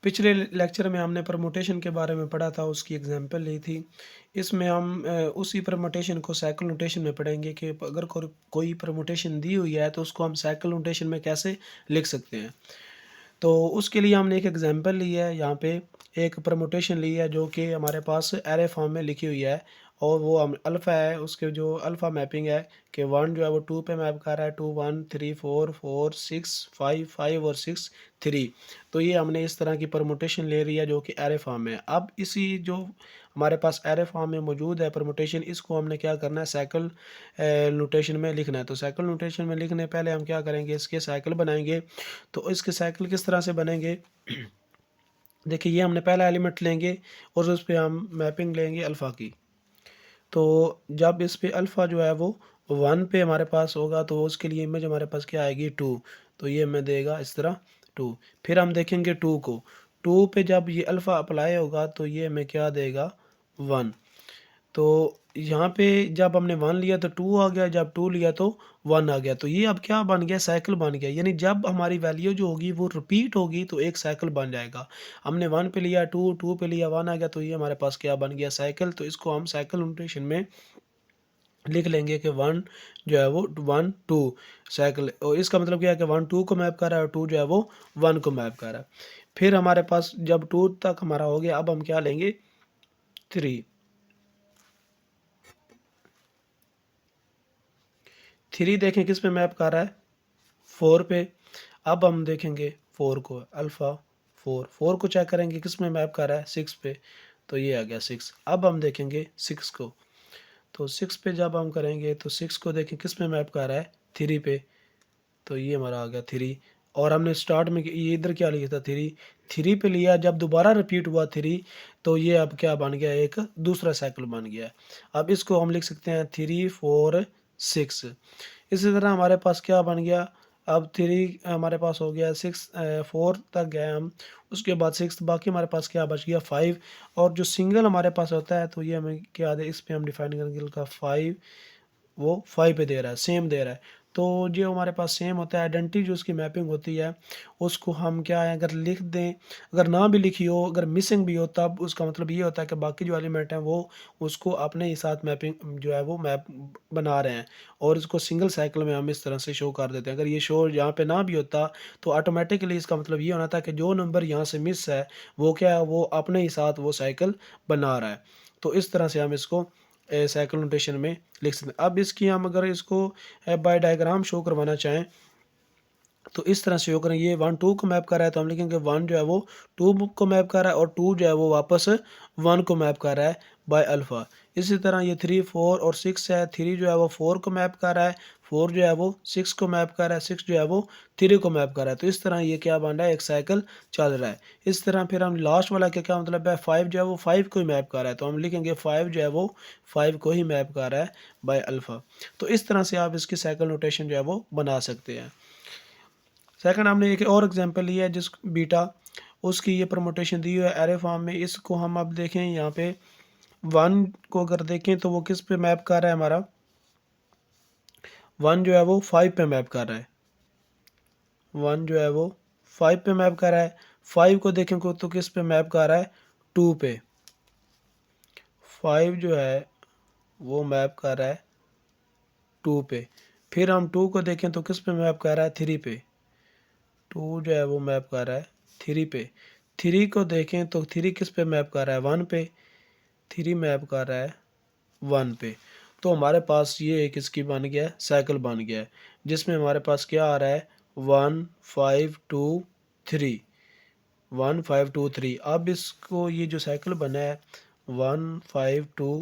पिछले लेक्चर में हमने परमुटेशन के बारे में पढ़ा था, उसकी एग्जांपल ली थी। इसमें हम उसी परमुटेशन को साइकिल नोटेशन में पढ़ेंगे कि अगर कोई परमुटेशन दी हुई है तो उसको हम साइकिल नोटेशन में कैसे लिख सकते हैं। तो उसके लिए हमने एक एग्जांपल ली है, यहाँ पे एक परमुटेशन ली है जो कि हमारे पास एरे फॉर्म में लिखी हुई है और वो हम अल्फ़ा है, उसके जो अल्फ़ा मैपिंग है कि 1 जो है वो 2 पे मैप कर रहा है, 2 1 3 4 4 6 5 5 और 6 3। तो ये हमने इस तरह की परमुटेशन ले रही है जो कि एरे फॉर्म में है। अब इसी जो हमारे पास एरे फॉर्म में मौजूद है परमुटेशन, इसको हमने क्या करना है, साइकिल नोटेशन में लिखना है। तो साइकिल नोटेशन में लिखने पहले हम क्या करेंगे, इसके साइकिल बनाएंगे। तो इसके साइकिल किस तरह से बनेंगे देखिए, ये हमने पहला एलिमेंट लेंगे और उस पे हम मैपिंग लेंगे अल्फ़ा की। तो जब इस पे अल्फ़ा जो है वो 1 पे हमारे पास होगा तो उसके लिए इमेज हमारे पास क्या आएगी, 2। तो ये हमें देगा इस तरह 2। फिर हम देखेंगे 2 को, 2 पे जब ये अल्फ़ा अप्लाई होगा तो ये हमें क्या देगा, 1। तो यहाँ पे जब हमने 1 लिया तो 2 आ गया, जब 2 लिया तो 1 आ गया। तो ये अब क्या बन गया, साइकिल बन गया। यानी जब हमारी वैल्यू जो होगी वो रिपीट होगी तो एक साइकिल बन जाएगा। हमने 1 पे लिया 2, 2 पे लिया 1 आ गया, तो ये हमारे पास क्या बन गया, साइकिल। तो इसको हम साइकिल नोटेशन में लिख लेंगे कि 1 जो है वो 1 2 साइकिल, और इसका मतलब क्या है कि 1 2 को मैप कर रहा है और 2 जो है वो 1 को मैप कर रहा है। फिर हमारे पास जब 2 तक हमारा हो गया, अब हम क्या लेंगे, 3। 3 देखें किस पे मैप कर रहा है, 4 पे। अब हम देखेंगे 4 को, अल्फ़ा 4, 4 को चेक करेंगे किस में मैप कर रहा है, 6 पे। तो ये आ गया 6। अब हम देखेंगे 6 को, तो 6 पे जब हम करेंगे तो 6 को देखें किस में मैप कर रहा है, 3 पे। तो ये हमारा आ गया 3। और हमने स्टार्ट में ये इधर क्या लिया था, 3, 3 पे लिया, जब दोबारा रिपीट हुआ 3 तो ये अब क्या बन गया, एक दूसरा साइकिल बन गया। अब इसको हम लिख सकते हैं 3 4 6। इसी तरह हमारे पास क्या बन गया, अब 3 हमारे पास हो गया, 6 4 तक गए हम, उसके बाद 6, बाकी हमारे पास क्या बच गया, 5। और जो सिंगल हमारे पास होता है तो ये हमें क्या दे, इस पे हम डिफाइन करेंगे का 5, वो 5 पे दे रहा है, सेम दे रहा है। तो जो हमारे पास सेम होता है, आइडेंटिटी जो उसकी मैपिंग होती है, उसको हम क्या है, अगर लिख दें, अगर ना भी लिखी हो, अगर मिसिंग भी हो, तब उसका मतलब ये होता है कि बाकी जो एलिमेंट हैं वो उसको अपने ही साथ मैपिंग जो है वो मैप बना रहे हैं, और इसको सिंगल साइकिल में हम इस तरह से शो कर देते हैं। अगर ये शो यहाँ पे ना भी होता तो ऑटोमेटिकली इसका मतलब ये होना था कि जो नंबर यहाँ से मिस है वो क्या है, वो अपने ही साथ वो साइकिल बना रहा है। तो इस तरह से हम इसको साइकिल नोटेशन में लिख सकते हैं। अब इसकी हम अगर इसको बाय डायग्राम शो करवाना चाहें तो इस तरह से शो करें, ये 1 2 को मैप कर रहा है तो हम लिखेंगे 1 जो है वो 2 को मैप कर रहा है और 2 जो है वो वापस 1 को मैप कर रहा है बाय अल्फ़ा। इसी तरह ये 3 4 और 6 है, 3 जो है वो 4 को मैप कर रहा है, 4 जो है वो 6 को मैप कर रहा है, 6 जो है वो 3 को मैप कर रहा है। तो इस तरह ये क्या बन रहा है, एक साइकिल चल रहा है। इस तरह फिर हम लास्ट वाला क्या क्या मतलब है, 5 जो है वो 5 को ही मैप कर रहा है, तो हम लिखेंगे 5 जो है वो 5 को ही मैप कर रहा है बाय अल्फ़ा। तो इस तरह से आप इसकी साइकिल नोटेशन जो है वो बना सकते हैं। सेकंड हमने एक और एग्जांपल लिया है जिस बीटा, उसकी ये परमुटेशन दी हुई है एरे फॉर्म में। इसको हम अब देखें, यहाँ पे 1 को अगर देखें तो वो किस पे मैप कर रहा है, हमारा 1 जो है वो 5 पे मैप कर रहा है, 1 जो है वो 5 पे मैप कर रहा है। 5 को देखें को तो किस पे मैप कर रहा है, 2 पे। 5 जो है वो मैप कर रहा है 2 पे। फिर हम 2 को देखें तो किस पे मैप कर रहा है, 3 पे। 2 जो है वो मैप कर रहा है 3 पे। 3 को देखें तो 3 किस पे मैप कर रहा है, 1 पे। 3 मैप कर रहा है 1 पे। तो हमारे पास ये एक इसकी बन गया है, साइकिल बन गया है, जिसमें हमारे पास क्या आ रहा है, 1 5 2 3, 1 5 2 3। अब इसको ये जो साइकिल बना है 1 5 2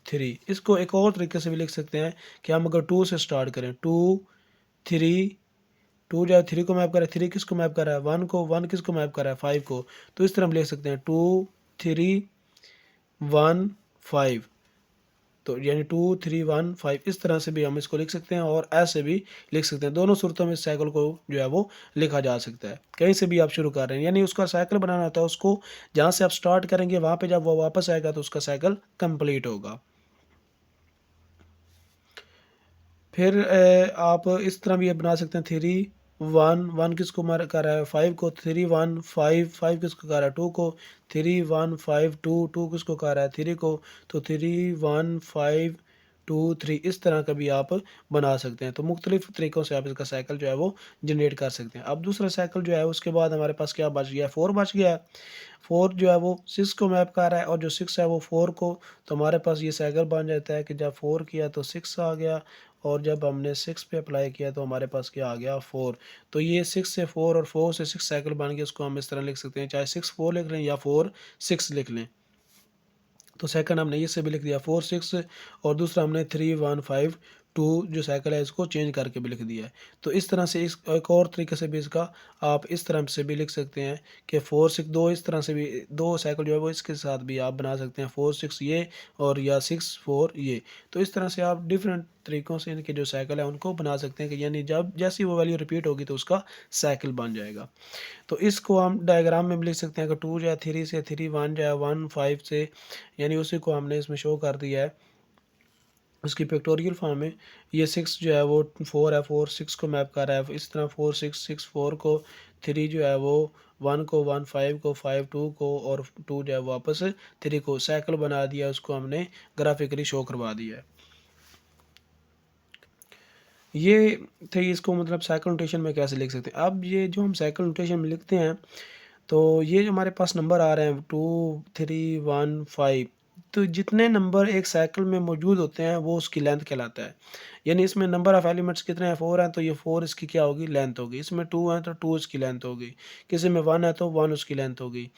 3, इसको एक और तरीके से भी लिख सकते हैं कि हम अगर 2 से स्टार्ट करें, 2 3, 2 जो है 3 को मैप कर रहा है, 3 किसको मैप कर रहा है, 1 को, 1 किसको मैप कर रहा है, 5 को। तो इस तरह हम लिख सकते हैं 2 3 1 5। तो यानी 2 3 1 5, इस तरह से भी हम इसको लिख सकते हैं और ऐसे भी लिख सकते हैं। दोनों सूरतों में इस साइकिल को जो है वो लिखा जा सकता है। कहीं से भी आप शुरू कर रहे हैं, यानी उसका साइकिल बनाना होता है, उसको जहाँ से आप स्टार्ट करेंगे वहाँ पे जब वो वापस आएगा तो उसका साइकिल कंप्लीट होगा। फिर आप इस तरह भी बना सकते हैं, 3 वन वन किसको मार कर रहा है 5 को, 3 1 5 5 किसको कर रहा है 2 को, 3 1 5 2 2 किसको कर रहा है 3 को, तो 3 1 5 2 3 इस तरह का भी आप बना सकते हैं। तो मुख्तलिफ तरीक़ों से आप इसका साइकिल जो है वो जनरेट कर सकते हैं। अब दूसरा साइकिल जो है उसके बाद हमारे पास क्या बच गया है, 4 बच गया है। 4 जो है वो 6 को मैप कर रहा है और जो 6 है वो 4 को, तो हमारे पास ये साइकिल बन जाता है कि जब 4 किया तो 6 आ गया, और जब हमने 6 पे अप्लाई किया तो हमारे पास क्या आ गया 4। तो ये 6 से 4 और 4 से 6 साइकिल बन गया। उसको हम इस तरह लिख सकते हैं, चाहे 6 4 लिख लें या 4 6 लिख लें। तो सेकंड हमने ये से भी लिख दिया 4 6, और दूसरा हमने 3 1 5 2 जो साइकिल है इसको चेंज करके भी लिख दिया है। तो इस तरह से इस एक और तरीके से भी इसका आप इस तरह से भी लिख सकते हैं कि 4 6 दो इस तरह से भी दो साइकिल जो है वो इसके साथ भी आप बना सकते हैं, 4 6 ये और या 6 4 ये। तो इस तरह से आप डिफरेंट तरीक़ों से इनके जो साइकिल है उनको बना सकते हैं कि यानी जब जैसी वो वैल्यू रिपीट होगी तो उसका साइकिल बन जाएगा। तो इसको हम डायग्राम में भी लिख सकते हैं कि 2 जो है 3 से, 3 1 जो है 1 5 से, यानी उसी को हमने इसमें शो कर दिया है उसकी पिक्टोरियल फॉर्म में। ये 6 जो है वो 4 है, 4 6 को मैप कर रहा है। इस तरह 4 6 6 4 को, 3 जो है वो 1 को, 1 5 को, 5 2 को, और 2 जो है वापस 3 को साइकिल बना दिया, उसको हमने ग्राफिकली शो करवा दिया है। ये थे इसको मतलब साइकिल नोटेशन में कैसे लिख सकते हैं। अब ये जो हम साइकिल नोटेशन में लिखते हैं, तो ये जो हमारे पास नंबर आ रहे हैं 2 3 1 5, तो जितने नंबर एक साइकिल में मौजूद होते हैं वो उसकी लेंथ कहलाता है। यानी इसमें नंबर ऑफ़ एलिमेंट्स कितने हैं, 4 हैं, तो ये 4 इसकी क्या होगी, लेंथ होगी। इसमें 2 हैं तो 2 इसकी लेंथ होगी। किसी में 1 है तो 1 उसकी लेंथ होगी।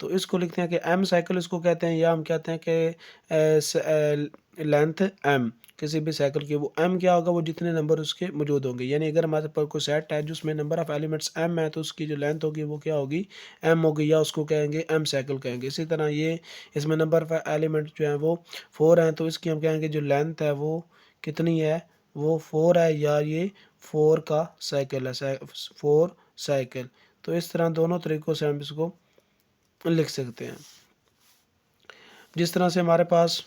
तो इसको लिखते हैं कि एम साइकिल इसको कहते हैं, या हम कहते हैं कि लेंथ एम किसी भी साइकिल की, वो एम क्या होगा, वो जितने नंबर उसके मौजूद होंगे। यानी अगर हमारे पास कोई सेट है जिसमें नंबर ऑफ़ एलिमेंट्स एम है, तो उसकी जो लेंथ होगी वो क्या होगी, एम होगी, या उसको कहेंगे एम साइकिल कहेंगे। इसी तरह ये इसमें नंबर ऑफ़ एलिमेंट्स जो हैं वो 4 हैं, तो इसकी हम कहेंगे जो लेंथ है वो कितनी है, वो 4 है, या ये 4 का साइकिल है, 4 साइकिल। तो इस तरह दोनों तरीक़ों से हम इसको लिख सकते हैं। जिस तरह से हमारे पास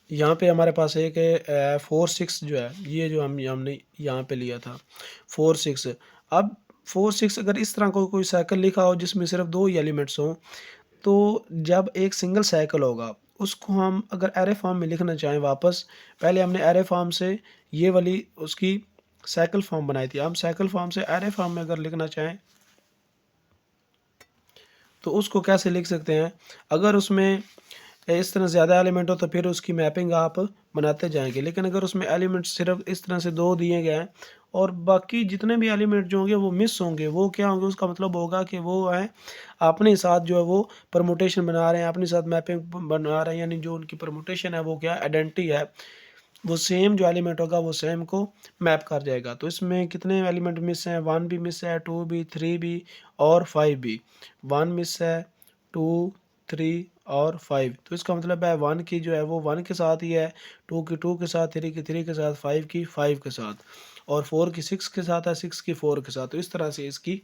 यहाँ पे हमारे पास एक 4 6 जो है, ये जो हमने यहाँ पे लिया था 4 6। अब 4 6 अगर इस तरह कोई साइकिल लिखा हो जिसमें सिर्फ 2 ही एलिमेंट्स हों, तो जब एक सिंगल साइकिल होगा उसको हम अगर एरे फॉर्म में लिखना चाहें वापस, पहले हमने एरे फॉर्म से ये वाली उसकी साइकिल फॉर्म बनाई थी। हम साइकिल फॉर्म से एरे फॉर्म में अगर लिखना चाहें तो उसको कैसे लिख सकते हैं, अगर उसमें इस तरह ज़्यादा एलिमेंट हो तो फिर उसकी मैपिंग आप बनाते जाएंगे। लेकिन अगर उसमें एलिमेंट सिर्फ इस तरह से 2 दिए गए हैं और बाकी जितने भी एलिमेंट जो होंगे वो मिस होंगे, वो क्या होंगे, उसका मतलब होगा कि वो हैं अपने साथ जो है वो परमुटेशन बना रहे हैं, अपने साथ मैपिंग बना रहे हैं, यानी जो उनकी परमुटेशन है वो क्या आइडेंटिटी है, वो सेम जो एलिमेंट होगा वो सेम को मैप कर जाएगा। तो इसमें कितने एलिमेंट मिस हैं, 1 भी मिस है, 2 भी, 3 भी और 5 भी। 1 मिस है, 2 3 और 5, तो इसका मतलब है 1 की जो है वो 1 के साथ ही है, 2 की 2 के साथ, 3 की 3 के साथ, 5 की 5 के साथ, और 4 की 6 के साथ है, 6 की 4 के साथ। तो इस तरह से इसकी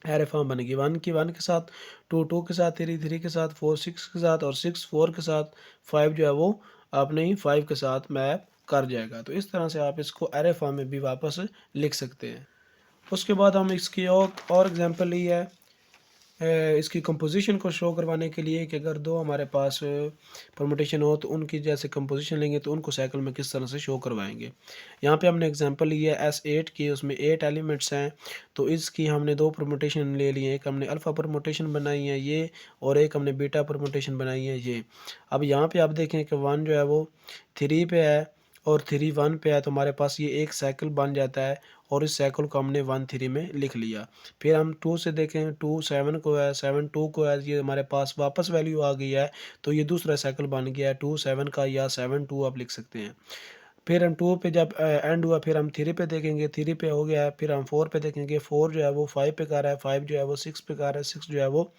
एरे फॉर्म बनेगी, 1 की 1 के साथ, 2 2 के साथ, 3 3 के साथ, 4 6 के साथ, और 6 4 के साथ, 5 जो है वो आपने ही 5 के साथ मैप कर जाएगा। तो इस तरह से आप इसको एरे फॉर्म में भी वापस लिख सकते हैं। उसके बाद हम इसकी और एग्जांपल ली है इसकी कंपोजिशन को शो करवाने के लिए कि अगर दो हमारे पास परमुटेशन हो तो उनकी जैसे कंपोजिशन लेंगे तो उनको साइकिल में किस तरह से शो करवाएंगे। यहाँ पे हमने एग्जांपल ली है S8 की, उसमें 8 एलिमेंट्स हैं, तो इसकी हमने 2 परमुटेशन ले लिए, एक हमने अल्फ़ा परमुटेशन बनाई है ये, और एक हमने बीटा परमुटेशन बनाई है ये। अब यहाँ पे आप देखें कि 1 जो है वो 3 पे है और 3 1 पे है, तो हमारे पास ये एक साइकिल बन जाता है, और इस साइकिल को हमने 1 3 में लिख लिया। फिर हम 2 से देखें, 2 7 को है, 7 2 को है, ये हमारे पास वापस वैल्यू आ गई है, तो ये दूसरा साइकिल बन गया है 2 7 का, या 7 2 आप लिख सकते हैं। फिर हम 2 पे जब एंड हुआ, फिर हम 3 पे देखेंगे, 3 पे हो गया है, फिर हम 4 पे देखेंगे, 4 जो है वो 5 पे कर रहा है, 5 जो है वो 6 पे कर रहा है, 6 जो है वो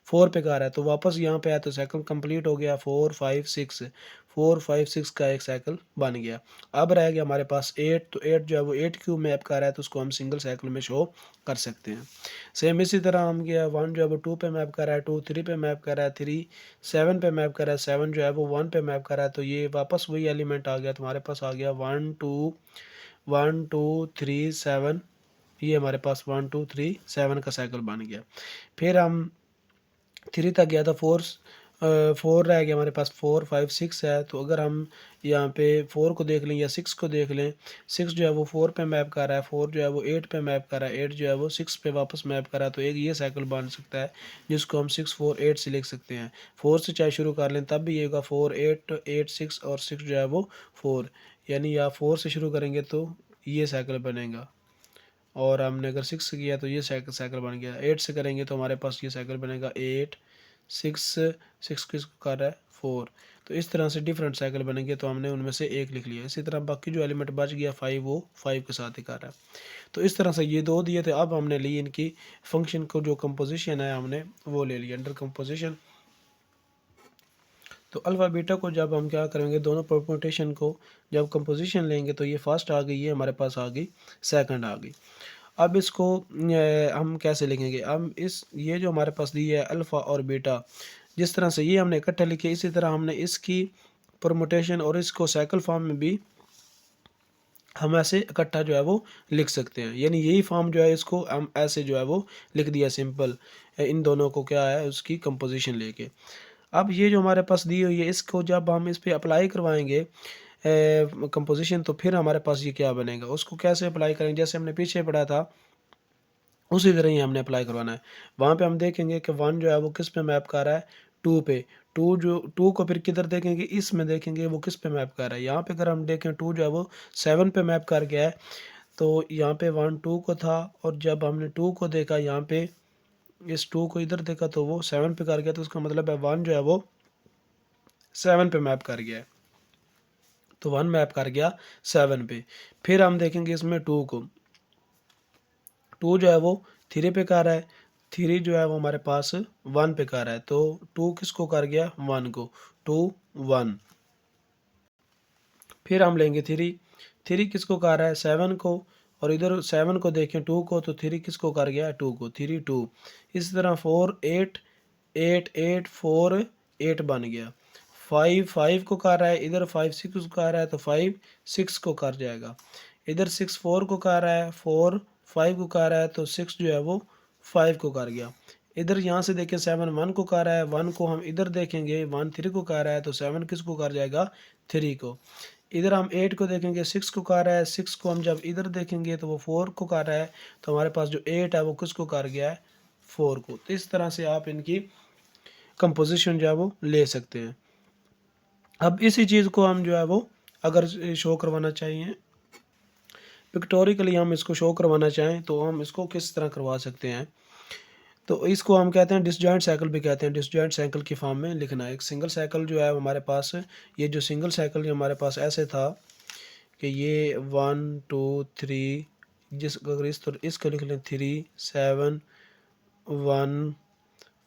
4 पे कर रहा है, तो वापस यहाँ पे आया तो साइकिल कंप्लीट हो गया, 4 5 6 4 5 6 का एक साइकिल बन गया। अब रह गया हमारे पास 8, तो 8 जो है वो 8 क्यूब मैप कर रहा है, तो उसको हम सिंगल साइकिल में शो कर सकते हैं। सेम इसी तरह हम गया 1 जो है वो 2 पे मैप कर रहा है, 2 3 पे मैप कर रहा है, 3 7 पे मैप कर रहा है, 7 जो है वो 1 पे मैप कर रहा है, तो ये वापस वही एलिमेंट आ गया, तो हमारे पास आ गया 1 2 1 2 3 7, ये हमारे पास 1 2 3 7 का साइकिल बन गया। फिर हम 3 तक गया तो 4 रह गया हमारे पास, 4 5 6 है। तो अगर हम यहाँ पे 4 को देख लें या 6 को देख लें, 6 जो है वो 4 पे मैप कर रहा है, 4 जो है वो 8 पे मैप कर रहा है, 8 जो है वो 6 पे वापस मैप कर रहा है। तो एक ये साइकिल बन सकता है जिसको हम 6 4 8 से लिख सकते हैं। 4 से चाहे शुरू कर लें तब भी ये होगा 4 8 8 6 और 6 जो है वो 4, यानी या 4 से शुरू करेंगे तो ये साइकिल बनेगा। और हमने अगर 6 से किया तो ये साइकिल बन गया। 8 से करेंगे तो हमारे पास ये साइकिल बनेगा 8 6 6 किसको कर रहा है 4। तो इस तरह से डिफरेंट साइकिल बनेंगे, तो हमने उनमें से एक लिख लिया। इसी तरह बाकी जो एलिमेंट बच गया 5, वो 5 के साथ ही कर रहा है। तो इस तरह से ये दो दिए थे। अब हमने ली इनकी फंक्शन को जो कंपोजिशन है हमने वो ले लिया अंडर कंपोजिशन। तो अल्फ़ा बीटा को जब हम क्या करेंगे, दोनों परम्यूटेशन को जब कंपोजिशन लेंगे तो ये फर्स्ट आ गई, ये हमारे पास आ गई सेकंड आ गई। अब इसको हम कैसे लिखेंगे, हम इस ये जो हमारे पास दी है अल्फ़ा और बीटा, जिस तरह से ये हमने इकट्ठे लिखे, इसी तरह हमने इसकी परम्यूटेशन और इसको साइकिल फॉर्म में भी हम ऐसे इकट्ठा जो है वो लिख सकते हैं। यानी यही फॉर्म जो है इसको हम ऐसे जो है वो लिख दिया सिंपल, इन दोनों को क्या है उसकी कंपोजिशन लेके। अब ये जो हमारे पास दी हुई है, इसको जब हम इस पे अप्लाई करवाएंगे कंपोजिशन, तो फिर हमारे पास ये क्या बनेगा, उसको कैसे अप्लाई करेंगे, जैसे हमने पीछे पढ़ा था उसी तरह ही हमने अप्लाई करवाना है। वहाँ पे हम देखेंगे कि 1 जो है वो किस पे मैप कर रहा है 2 पे। 2 को फिर किधर देखेंगे, इसमें देखेंगे वो किस पे मैप कर रहा है। यहाँ पे अगर हम देखें 2 जो है वो 7 पे मैप कर गया है। तो यहाँ पे 1 2 को था, और जब हमने 2 को देखा यहाँ पे, इस 2 को इधर देखा तो वो 7 पे कर गया। तो उसका मतलब है 1 जो है वो 7 पे मैप कर गया है। तो 1 मैप कर गया 7 पे। फिर हम देखेंगे इसमें 2 को, 2 जो है वो 3 पे कर रहा है, 3 जो है वो हमारे पास 1 पे कर रहा है। तो 2 किसको कर गया 1 को, 2 1। फिर हम लेंगे 3, 3 किसको कर रहा है 7 को, और इधर 7 को देखें 2 को, तो 3 किसको कर गया 2 को, 3 2। इसी तरह 4 8 8 8 4 8 बन गया। 5 5 को कर रहा है, इधर 5 6 को कर रहा है, तो 5 6 को कर जाएगा। इधर 6 4 को कर रहा है, 4 5 को कर रहा है, तो 6 जो है वो 5 को कर गया। इधर यहाँ से देखें 7 1 को कर रहा है, 1 को हम इधर देखेंगे 1 3 को कर रहा है, तो 7 किसको कर जाएगा 3 को। इधर हम 8 को देखेंगे 6 को कर रहा है, 6 को हम जब इधर देखेंगे तो वो 4 को कर रहा है। तो हमारे पास जो 8 है वो किसको कर गया है 4 को। तो इस तरह से आप इनकी कंपोजिशन जो है वो ले सकते हैं। अब इसी चीज़ को हम जो है वो अगर शो करवाना चाहिए, पिक्टोरिकली हम इसको शो करवाना चाहें, तो हम इसको किस तरह करवा सकते हैं। तो इसको हम कहते हैं डिसजॉइंट साइकिल भी कहते हैं। डिसजॉइंट साइकिल की फॉर्म में लिखना है। एक सिंगल साइकिल जो है हमारे पास, ये जो सिंगल साइकिल जो हमारे पास ऐसे था कि ये 1 2 3, जिस अगर इस तरह इसको लिख लें 3 7 1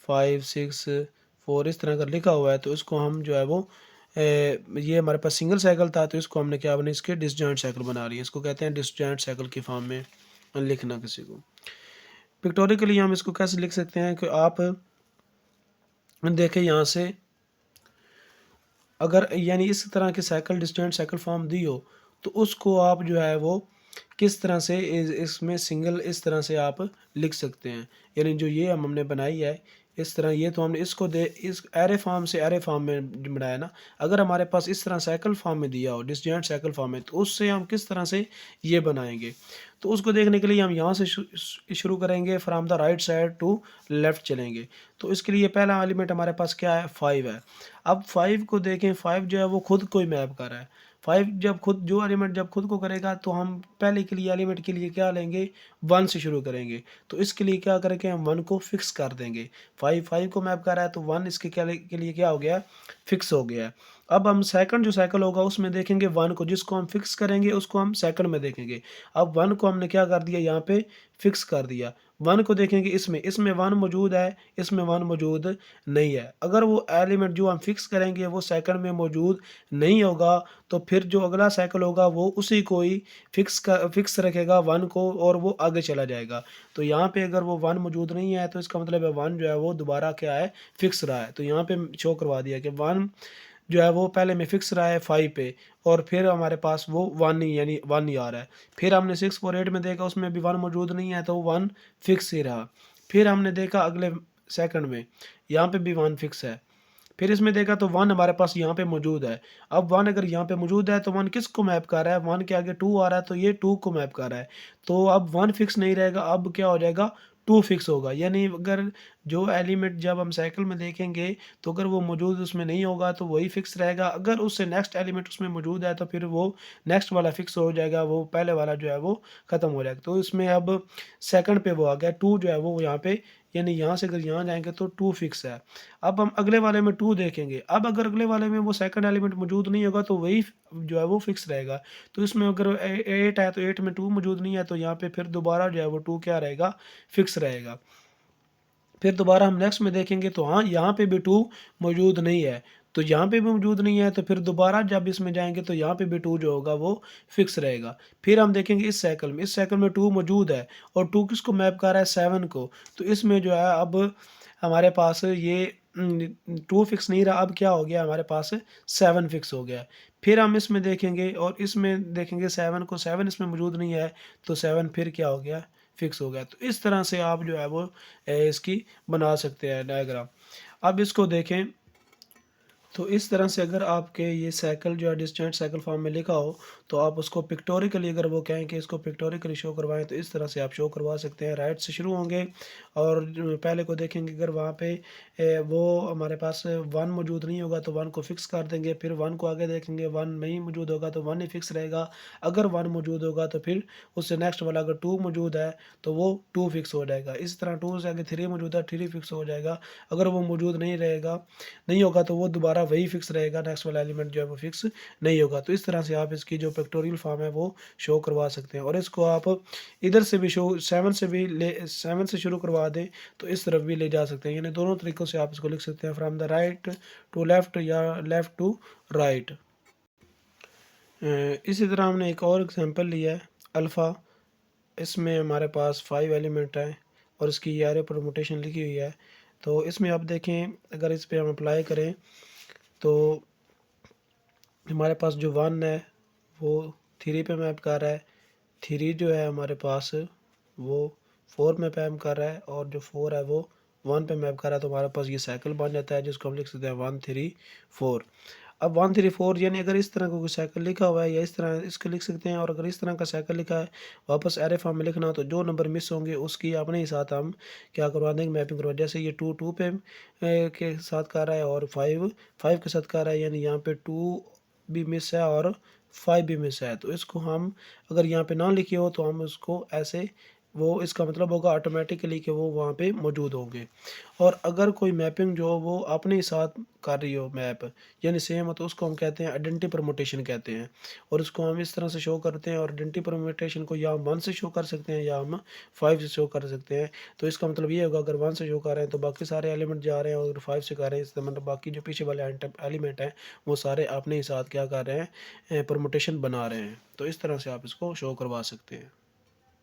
5 6 4, इस तरह अगर लिखा हुआ है तो इसको हम जो है वो ये हमारे पास सिंगल साइकिल था, तो इसको हमने क्या बना, इसके डिसजॉइंट साइकिल बना रही है। इसको कहते हैं डिसजॉइंट साइकिल की फॉर्म में लिखना किसी को। पिक्टोरिकली हम इसको कैसे लिख सकते हैं कि आप देखें यहाँ से, अगर यानी इस तरह की साइकिल डिस्टेंट साइकिल फॉर्म दी हो, तो उसको आप जो है वो किस तरह से इसमें सिंगल इस तरह से आप लिख सकते हैं। यानी जो ये हमने बनाई है इस तरह, ये तो हमने इसको इस एरे फॉर्म से एरे फॉर्म में बनाया ना। अगर हमारे पास इस तरह साइकिल फॉर्म में दिया हो डिस्जॉइंट साइकिल फॉर्म में, तो उससे हम किस तरह से ये बनाएंगे। तो उसको देखने के लिए हम यहाँ से शुरू करेंगे, from the right side to left चलेंगे। तो इसके लिए पहला एलिमेंट हमारे पास क्या है 5 है। अब 5 को देखें, 5 जो है वो खुद को ही मैप कर रहा है। 5 जब खुद जो एलिमेंट जब खुद को करेगा, तो हम पहले के लिए एलिमेंट के लिए क्या लेंगे 1 से शुरू करेंगे। तो इसके लिए क्या करेंगे हम 1 को फिक्स कर देंगे। 5 को मैप कर रहा है, तो 1 इसके के लिए क्या हो गया फिक्स हो गया है। अब हम सेकंड जो साइकिल होगा उसमें देखेंगे 1 को, जिसको हम फिक्स करेंगे उसको हम सेकंड में देखेंगे। अब 1 को हमने क्या कर दिया यहाँ पे फिक्स कर दिया। 1 को देखेंगे इसमें 1 मौजूद है, इसमें 1 मौजूद नहीं है। अगर वो एलिमेंट जो हम फिक्स करेंगे वो सेकंड में मौजूद नहीं होगा, तो फिर जो अगला साइकिल होगा वो उसी को ही फिक्स रखेगा 1 को, और वो आगे चला जाएगा। तो यहाँ पे अगर वो 1 मौजूद नहीं है, तो इसका मतलब है 1 जो है वो दोबारा क्या है फिक्स रहा है। तो यहाँ पे शो करवा दिया कि 1 जो है वो पहले में फिक्स रहा है 5 पे, और फिर हमारे पास वो 1 ही यानी 1 ही आ रहा है। फिर हमने 6 और 8 में देखा, उसमें भी 1 मौजूद नहीं है, तो 1 फिक्स ही रहा। फिर हमने देखा अगले सेकंड में, यहाँ पे भी 1 फिक्स है। फिर इसमें देखा तो 1 हमारे पास यहाँ पे मौजूद है। अब 1 अगर यहाँ पे मौजूद है तो 1 किसको मैप कर रहा है? 1 के आगे 2 आ रहा है, तो ये 2 को मैप कर रहा है। तो अब 1 फिक्स नहीं रहेगा, अब क्या हो जाएगा? 2 फिक्स होगा। यानी अगर जो एलिमेंट जब हम साइकिल में देखेंगे, तो अगर वो मौजूद उसमें नहीं होगा तो वही फिक्स रहेगा। अगर उससे नेक्स्ट एलिमेंट उसमें मौजूद है तो फिर वो नेक्स्ट वाला फिक्स हो जाएगा, वो पहले वाला जो है वो ख़त्म हो जाएगा। तो इसमें अब सेकंड पे वो आ गया 2, जो है वो यहाँ पे, यानी यहाँ से अगर यहाँ जाएँगे तो 2 फिक्स है। अब हम अगले वाले में 2 देखेंगे। अब अगर अगले वाले में वो सेकंड एलिमेंट मौजूद नहीं होगा तो वही जो है वो फिक्स रहेगा। तो इसमें अगर 8 है तो 8 में 2 मौजूद नहीं है, तो यहाँ पे फिर दोबारा जो है वो 2 क्या रहेगा? फिक्स रहेगा। फिर दोबारा हम नेक्स्ट में देखेंगे तो हाँ, यहाँ पे भी 2 मौजूद नहीं है। तो यहाँ पे भी मौजूद नहीं है, तो फिर दोबारा जब इसमें जाएँगे तो यहाँ पे भी 2 जो होगा वो फिक्स रहेगा। फिर हम देखेंगे इस साइकिल में 2 मौजूद है, और 2 किसको मैप कर रहा है? 7 को। तो इसमें जो है अब हमारे पास ये 2 फिक्स नहीं रहा, अब क्या हो गया हमारे पास? 7 फिक्स हो गया। फिर हम इसमें देखेंगे और इसमें देखेंगे 7 को, 7 इसमें मौजूद नहीं है, तो 7 फिर क्या हो गया? फिक्स हो गया। तो इस तरह से आप जो है वो इसकी बना सकते हैं डायग्राम। अब इसको देखें, तो इस तरह से अगर आपके ये साइकिल जो है डिस्टेंट साइकिल फॉर्म में लिखा हो, तो आप उसको पिक्टोरिकली, अगर वो कहें कि इसको पिक्टोरिकली शो करवाएं, तो इस तरह से आप शो करवा सकते हैं। राइट से शुरू होंगे और जो पहले को देखेंगे, अगर वहाँ पे वो हमारे पास 1 मौजूद नहीं होगा तो 1 को फिक्स कर देंगे। फिर 1 को आगे देखेंगे, 1 नहीं मौजूद होगा तो 1 ही फिक्स रहेगा। अगर 1 मौजूद होगा तो फिर उससे नेक्स्ट वाला, अगर 2 मौजूद है तो वो 2 फिक्स हो जाएगा। इस तरह 2 से आगे 3 मौजूद है, 3 फिक्स हो जाएगा। अगर वो मौजूद नहीं होगा तो वो दोबारा वही फिक्स रहेगा, नेक्स्ट वाला एलिमेंट जो है वो फिक्स नहीं होगा। तो इस तरह से आप इसकी जो पिक्टोरियल फॉर्म है वो शो करवा सकते हैं, और इसको आप इधर से भी शो 7 से भी ले 7 से शुरू करवा दें तो इस तरफ भी ले जा सकते हैं। यानी दोनों तरीक़ों से आप इसको लिख सकते हैं, from the right to left या लेफ़्ट टू राइट। इसी तरह हमने एक और एग्जांपल लिया है अल्फ़ा। इसमें हमारे पास 5 एलिमेंट हैं और इसकी एरे परमुटेशन लिखी हुई है। तो इसमें आप देखें, अगर इस पे हम अप्लाई करें तो हमारे पास जो 1 है वो 3 पे मैप कर रहा है। 3 जो है हमारे पास वो 4 में मैप कर रहा है, और जो 4 है वो 1 पे मैप कर रहा है। तो हमारे पास ये साइकिल बन जाता है, जिसको हम लिख सकते हैं 1 3 4। अब 1 3 4, यानी अगर इस तरह का कोई साइकिल लिखा हुआ है या इस तरह इसको लिख सकते हैं, और अगर इस तरह का साइकिल लिखा है वापस एरे फॉर्म में लिखना हो तो जो नंबर मिस होंगे उसकी अपने ही साथ हम क्या करवा देंगे? मैपिंग करवा। जैसे ये 2 2 पे के साथ कर रहा है और 5 5 के साथ कर रहा है, यानी यहाँ पे 2 भी मिस है और 5 भी मिस है। तो इसको हम अगर यहाँ पे ना लिखे हो तो हम उसको ऐसे, वो इसका मतलब होगा ऑटोमेटिकली कि वो वहाँ पे मौजूद होंगे। और अगर कोई मैपिंग जो वो अपने ही साथ कर रही हो मैप, यानी सेम हो, तो उसको हम कहते हैं आइडेंटिटी परमुटेशन कहते हैं। और उसको हम इस तरह से शो करते हैं, और आइडेंटिटी परमुटेशन को या हम 1 से शो कर सकते हैं या हम 5 से शो कर सकते हैं। तो इसका मतलब ये होगा, अगर 1 से शो कर रहे हैं तो बाकी सारे एलिमेंट जा रहे हैं, और 5 से कर रहे हैं इसका मतलब बाकी जो पीछे वाले एलिमेंट हैं वो सारे अपने ही साथ क्या कर रहे हैं? परमुटेशन बना रहे हैं। तो इस तरह से आप इसको शो करवा सकते हैं।